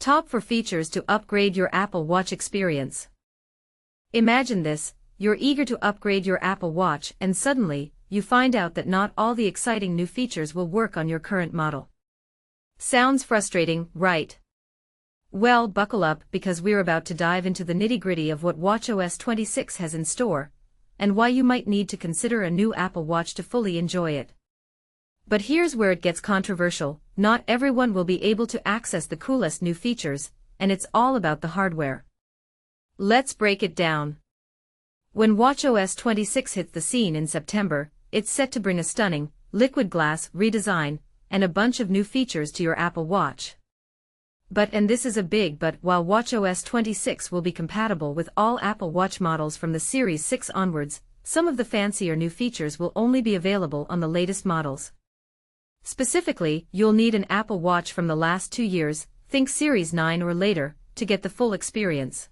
Top 4 features to upgrade your Apple Watch experience. Imagine this, you're eager to upgrade your Apple Watch and suddenly, you find out that not all the exciting new features will work on your current model. Sounds frustrating, right? Well, buckle up because we're about to dive into the nitty-gritty of what watchOS 26 has in store, and why you might need to consider a new Apple Watch to fully enjoy it. But here's where it gets controversial, not everyone will be able to access the coolest new features, and it's all about the hardware. Let's break it down. When watchOS 26 hits the scene in September, it's set to bring a stunning, liquid glass redesign, and a bunch of new features to your Apple Watch. But, and this is a big but, while watchOS 26 will be compatible with all Apple Watch models from the Series 6 onwards, some of the fancier new features will only be available on the latest models. Specifically, you'll need an Apple Watch from the last 2 years, think Series 9 or later, to get the full experience.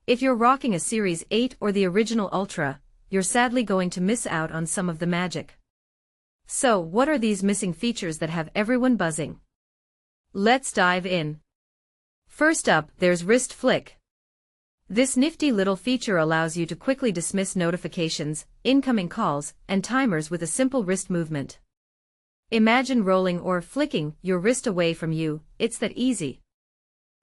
If you're rocking a Series 8 or the original Ultra, you're sadly going to miss out on some of the magic. So, what are these missing features that have everyone buzzing? Let's dive in. First up, there's Wrist Flick. This nifty little feature allows you to quickly dismiss notifications, incoming calls, and timers with a simple wrist movement. Imagine rolling or flicking your wrist away from you, it's that easy.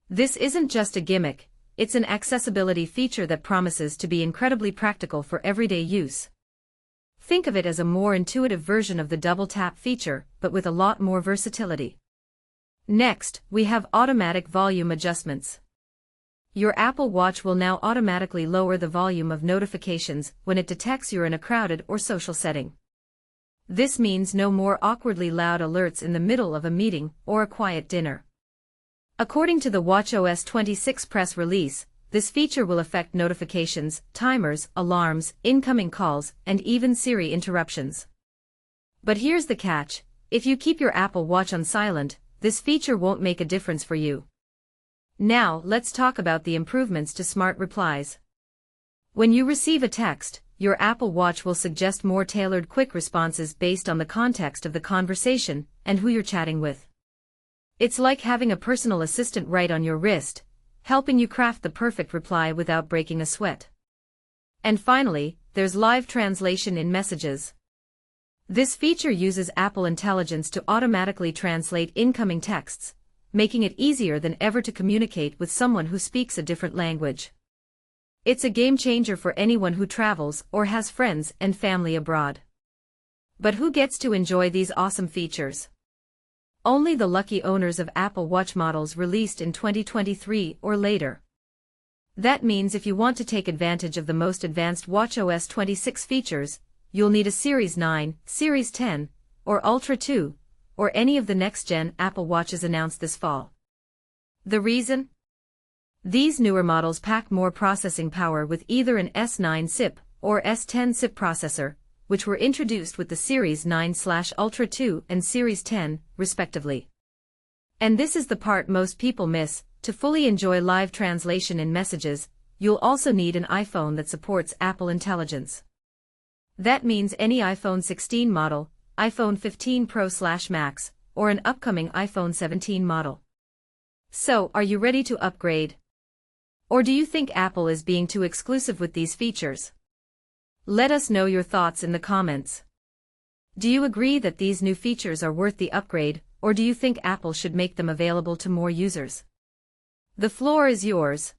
This isn't just a gimmick, it's an accessibility feature that promises to be incredibly practical for everyday use. Think of it as a more intuitive version of the double tap feature, but with a lot more versatility. Next, we have automatic volume adjustments. Your Apple Watch will now automatically lower the volume of notifications when it detects you're in a crowded or social setting. This means no more awkwardly loud alerts in the middle of a meeting or a quiet dinner. According to the watchOS 26 press release, this feature will affect notifications, timers, alarms, incoming calls, and even Siri interruptions. But here's the catch, if you keep your Apple Watch on silent, this feature won't make a difference for you. Now, let's talk about the improvements to Smart Replies. When you receive a text, your Apple Watch will suggest more tailored quick responses based on the context of the conversation and who you're chatting with. It's like having a personal assistant right on your wrist, helping you craft the perfect reply without breaking a sweat. And finally, there's live translation in messages. This feature uses Apple Intelligence to automatically translate incoming texts, making it easier than ever to communicate with someone who speaks a different language. It's a game changer for anyone who travels or has friends and family abroad. But who gets to enjoy these awesome features? Only the lucky owners of Apple Watch models released in 2023 or later. That means if you want to take advantage of the most advanced watchOS 26 features, you'll need a Series 9, Series 10, or Ultra 2, or any of the next-gen Apple Watches announced this fall. The reason? These newer models pack more processing power with either an S9 SiP or S10 SiP processor, which were introduced with the Series 9/Ultra 2 and Series 10, respectively. And this is the part most people miss, to fully enjoy live translation in messages, you'll also need an iPhone that supports Apple Intelligence. That means any iPhone 16 model, iPhone 15 Pro/Max, or an upcoming iPhone 17 model. So, are you ready to upgrade? Or do you think Apple is being too exclusive with these features? Let us know your thoughts in the comments. Do you agree that these new features are worth the upgrade, or do you think Apple should make them available to more users? The floor is yours.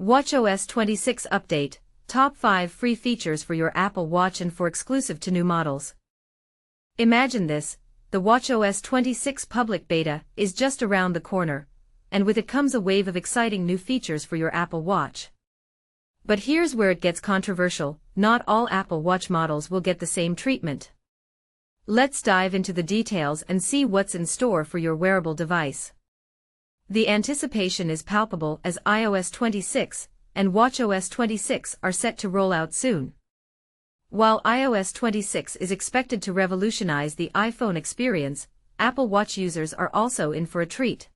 watchOS 26 Update, Top 5 Free Features for your Apple Watch and for exclusive to new models. Imagine this, the watchOS 26 public beta is just around the corner, and with it comes a wave of exciting new features for your Apple Watch. But here's where it gets controversial, not all Apple Watch models will get the same treatment. Let's dive into the details and see what's in store for your wearable device. The anticipation is palpable as iOS 26 and watchOS 26 are set to roll out soon. While iOS 26 is expected to revolutionize the iPhone experience, Apple Watch users are also in for a treat.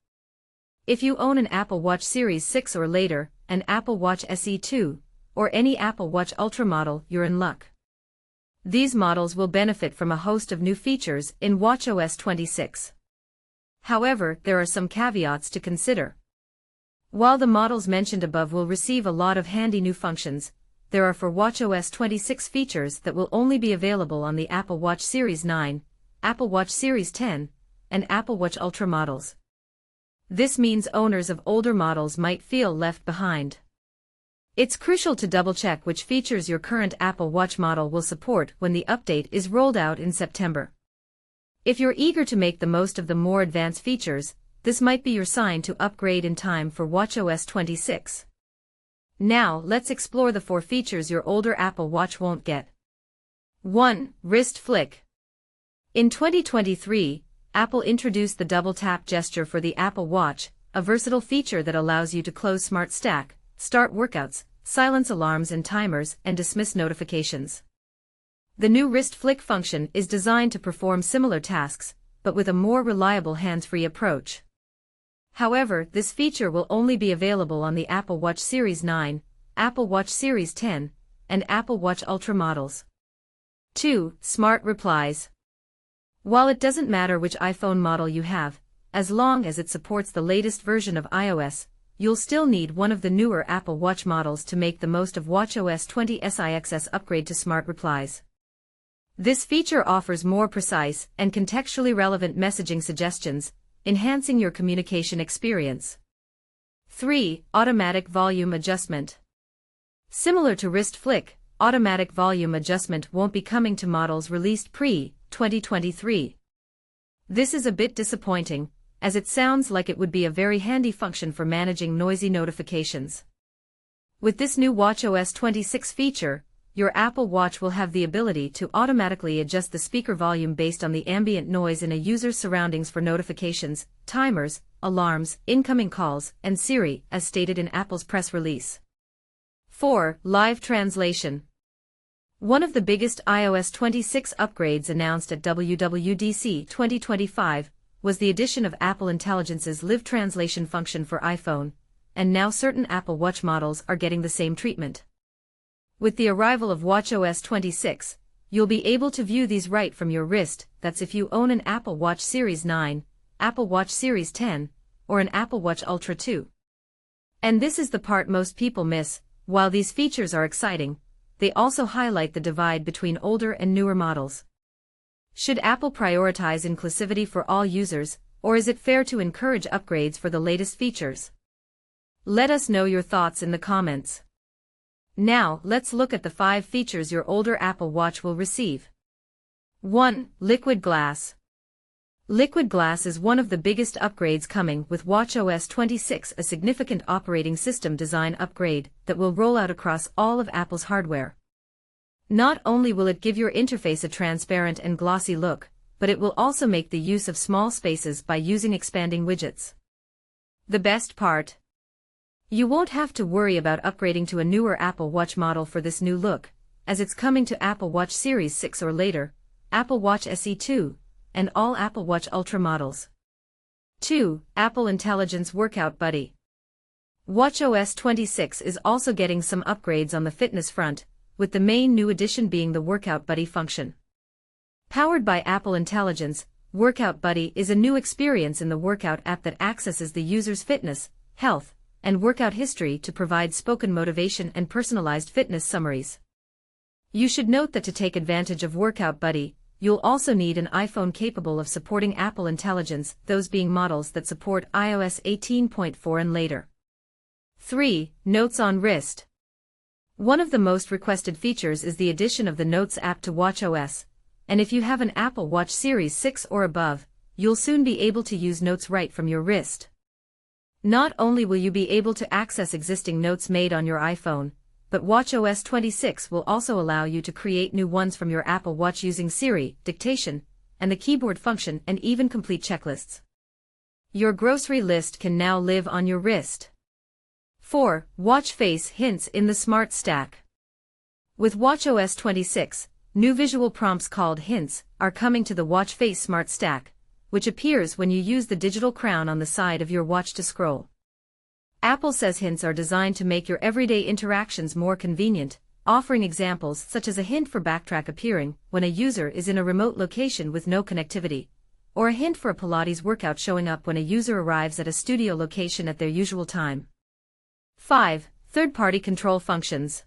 If you own an Apple Watch Series 6 or later, an Apple Watch SE 2, or any Apple Watch Ultra model, you're in luck. These models will benefit from a host of new features in watchOS 26. However, there are some caveats to consider. While the models mentioned above will receive a lot of handy new functions, there are for watchOS 26 features that will only be available on the Apple Watch Series 9, Apple Watch Series 10, and Apple Watch Ultra models. This means owners of older models might feel left behind. It's crucial to double-check which features your current Apple Watch model will support when the update is rolled out in September. If you're eager to make the most of the more advanced features, this might be your sign to upgrade in time for watchOS 26. Now, let's explore the 4 features your older Apple Watch won't get. 1. Wrist Flick. In 2023, Apple introduced the double tap gesture for the Apple Watch, a versatile feature that allows you to close Smart Stack, start workouts, silence alarms and timers, and dismiss notifications. The new wrist flick function is designed to perform similar tasks, but with a more reliable hands-free approach. However, this feature will only be available on the Apple Watch Series 9, Apple Watch Series 10, and Apple Watch Ultra models. 2. Smart Replies. While it doesn't matter which iPhone model you have, as long as it supports the latest version of iOS, you'll still need one of the newer Apple Watch models to make the most of watchOS 20's upgrade to Smart Replies. This feature offers more precise and contextually relevant messaging suggestions, enhancing your communication experience. 3. Automatic Volume Adjustment. Similar to wrist flick, automatic volume adjustment won't be coming to models released pre-2023. This is a bit disappointing, as it sounds like it would be a very handy function for managing noisy notifications. With this new watchOS 26 feature, your Apple Watch will have the ability to automatically adjust the speaker volume based on the ambient noise in a user's surroundings for notifications, timers, alarms, incoming calls, and Siri, as stated in Apple's press release. 4. Live Translation. One of the biggest iOS 26 upgrades announced at WWDC 2025 was the addition of Apple Intelligence's live translation function for iPhone, and now certain Apple Watch models are getting the same treatment. With the arrival of watchOS 26, you'll be able to view these right from your wrist. That's if you own an Apple Watch Series 9, Apple Watch Series 10, or an Apple Watch Ultra 2. And this is the part most people miss. While these features are exciting, they also highlight the divide between older and newer models. Should Apple prioritize inclusivity for all users, or is it fair to encourage upgrades for the latest features? Let us know your thoughts in the comments. Now, let's look at the 5 features your older Apple Watch will receive. 1. Liquid Glass. Liquid Glass is one of the biggest upgrades coming with watchOS 26, a significant operating system design upgrade that will roll out across all of Apple's hardware. Not only will it give your interface a transparent and glossy look, but it will also make the use of small spaces by using expanding widgets. The best part? You won't have to worry about upgrading to a newer Apple Watch model for this new look, as it's coming to Apple Watch Series 6 or later, Apple Watch SE 2, and all Apple Watch Ultra models. 2. Apple Intelligence Workout Buddy. watchOS 26 is also getting some upgrades on the fitness front, with the main new addition being the Workout Buddy function. Powered by Apple Intelligence, Workout Buddy is a new experience in the workout app that accesses the user's fitness, health, and workout history to provide spoken motivation and personalized fitness summaries. You should note that to take advantage of Workout Buddy, you'll also need an iPhone capable of supporting Apple Intelligence, those being models that support iOS 18.4 and later. 3. Notes on Wrist. One of the most requested features is the addition of the Notes app to watchOS, and if you have an Apple Watch Series 6 or above, you'll soon be able to use Notes right from your wrist. Not only will you be able to access existing notes made on your iPhone, but watchOS 26 will also allow you to create new ones from your Apple Watch using Siri, dictation, and the keyboard function, and even complete checklists. Your grocery list can now live on your wrist. 4. Watch Face Hints in the Smart Stack. With watchOS 26, new visual prompts called hints are coming to the Watch Face Smart Stack, which appears when you use the digital crown on the side of your watch to scroll. Apple says hints are designed to make your everyday interactions more convenient, offering examples such as a hint for backtrack appearing when a user is in a remote location with no connectivity, or a hint for a Pilates workout showing up when a user arrives at a studio location at their usual time. 5. Third-party control functions.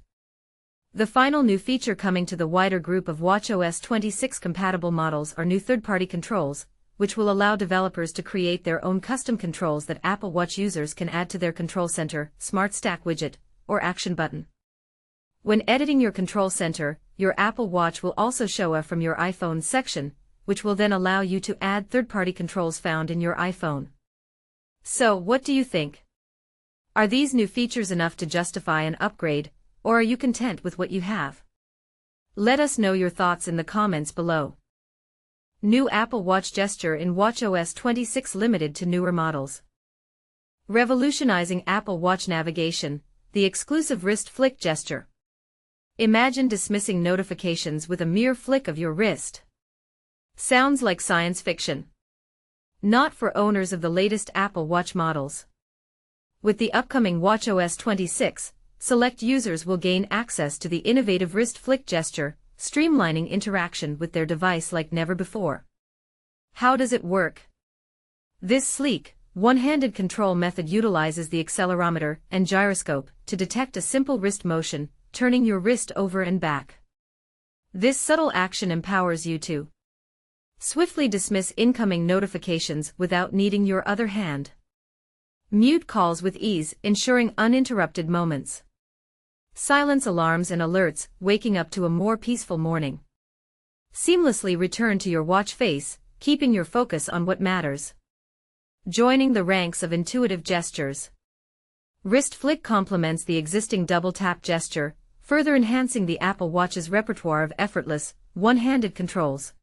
The final new feature coming to the wider group of watchOS 26 compatible models are new third-party controls, which will allow developers to create their own custom controls that Apple Watch users can add to their Control Center, Smart Stack widget, or Action button. When editing your Control Center, your Apple Watch will also show up from your iPhone section, which will then allow you to add third-party controls found in your iPhone. So, what do you think? Are these new features enough to justify an upgrade, or are you content with what you have? Let us know your thoughts in the comments below. New Apple Watch gesture in watchOS 26 limited to newer models. Revolutionizing Apple Watch navigation, the exclusive wrist flick gesture. Imagine dismissing notifications with a mere flick of your wrist. Sounds like science fiction. Not for owners of the latest Apple Watch models. With the upcoming watchOS 26, select users will gain access to the innovative wrist flick gesture, streamlining interaction with their device like never before. How does it work? This sleek, one-handed control method utilizes the accelerometer and gyroscope to detect a simple wrist motion, turning your wrist over and back. This subtle action empowers you to swiftly dismiss incoming notifications without needing your other hand. Mute calls with ease, ensuring uninterrupted moments. Silence alarms and alerts, waking up to a more peaceful morning. Seamlessly return to your watch face, keeping your focus on what matters. Joining the ranks of intuitive gestures. Wrist flick complements the existing double tap gesture, further enhancing the Apple Watch's repertoire of effortless, one-handed controls.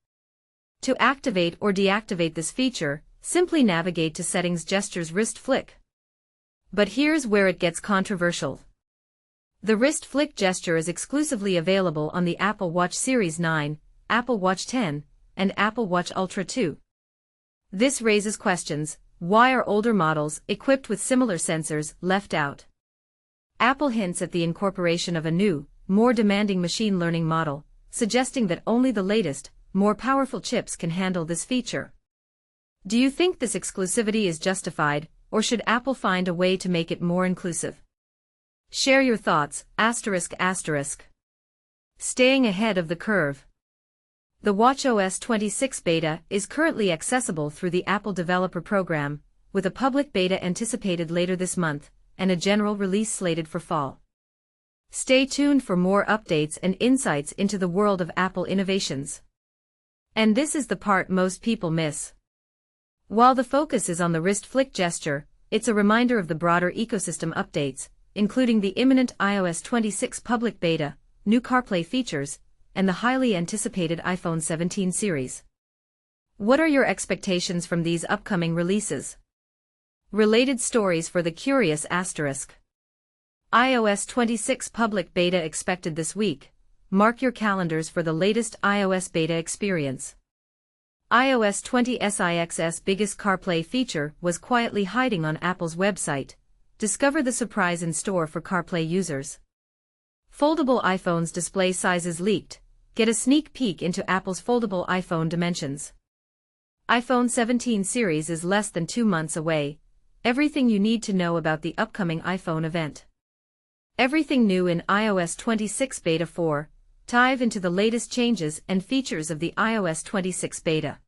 To activate or deactivate this feature, simply navigate to Settings Gestures Wrist Flick. But here's where it gets controversial. The wrist flick gesture is exclusively available on the Apple Watch Series 9, Apple Watch 10, and Apple Watch Ultra 2. This raises questions: why are older models, equipped with similar sensors, left out? Apple hints at the incorporation of a new, more demanding machine learning model, suggesting that only the latest, more powerful chips can handle this feature. Do you think this exclusivity is justified, or should Apple find a way to make it more inclusive? Share your thoughts, ***. Staying ahead of the curve. The watchOS 26 beta is currently accessible through the Apple Developer Program, with a public beta anticipated later this month, and a general release slated for fall. Stay tuned for more updates and insights into the world of Apple innovations. And this is the part most people miss. While the focus is on the wrist flick gesture, it's a reminder of the broader ecosystem updates, including the imminent iOS 26 public beta, new CarPlay features, and the highly anticipated iPhone 17 series. What are your expectations from these upcoming releases? Related stories for the curious ***. iOS 26 public beta expected this week. Mark your calendars for the latest iOS beta experience. iOS 20's biggest CarPlay feature was quietly hiding on Apple's website. Discover the surprise in store for CarPlay users. Foldable iPhone's display sizes leaked. Get a sneak peek into Apple's foldable iPhone dimensions. iPhone 17 series is less than 2 months away. Everything you need to know about the upcoming iPhone event. Everything new in iOS 26 Beta 4. Dive into the latest changes and features of the iOS 26 beta.